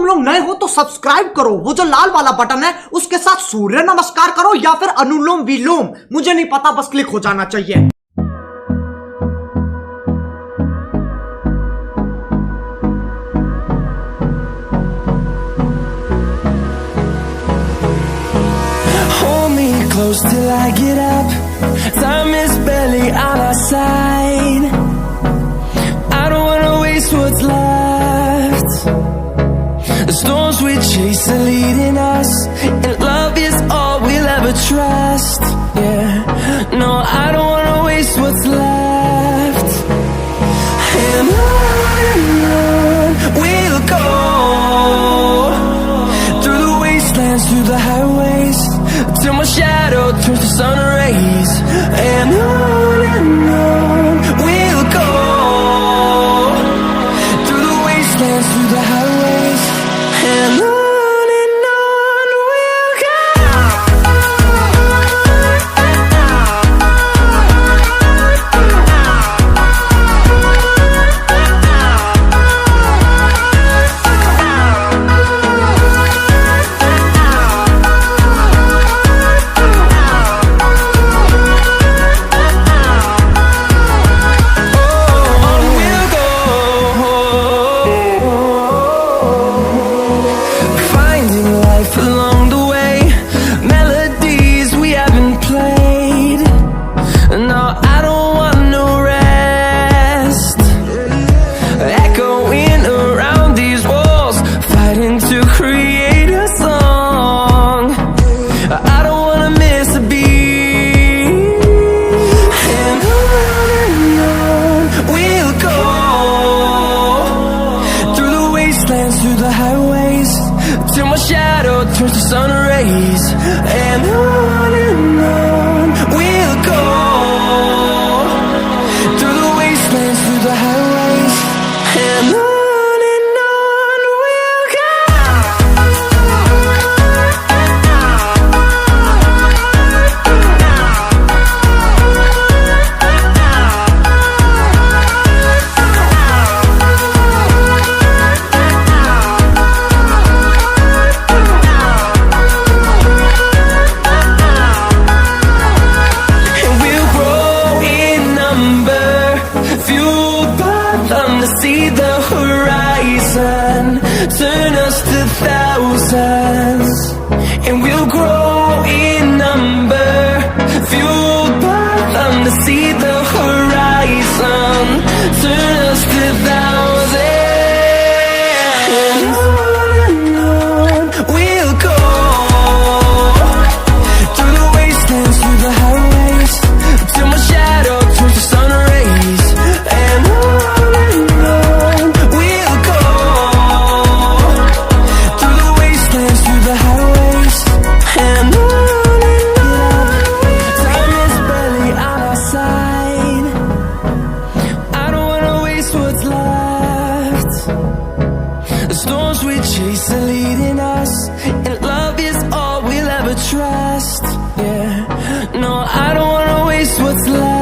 तुम लोग नए हो तो सब्सक्राइब करो, वो जो लाल वाला बटन है उसके साथ सूर्य नमस्कार करो या फिर अनुलोम विलोम, मुझे नहीं पता, बस क्लिक हो जाना चाहिए। Close till I get up. Time is barely on our side. I don't wanna waste what's left. The storms we chase are leading us, and love is all we'll ever trust. Yeah, no, I don't wanna waste what's left. And on we'll go, through the wastelands, through the highways, till my shadow turns to sun rays. And on we'll go, through the wastelands, through the highways, and on we'll go. Through the highways, till my shadow turns to sun rays. And on we'll go, through the wastelands, through the highways, and on we'll go. See the horizon, turn us to thousands, and we'll grow in number, fueled by them to see the horizon, turn us to thousands. And on we'll go, through the wastelands, through the highways, till my shadow turns to sun rays. And storms we chase are leading us, and love is all we'll ever trust. Yeah, no, I don't wanna waste what's left.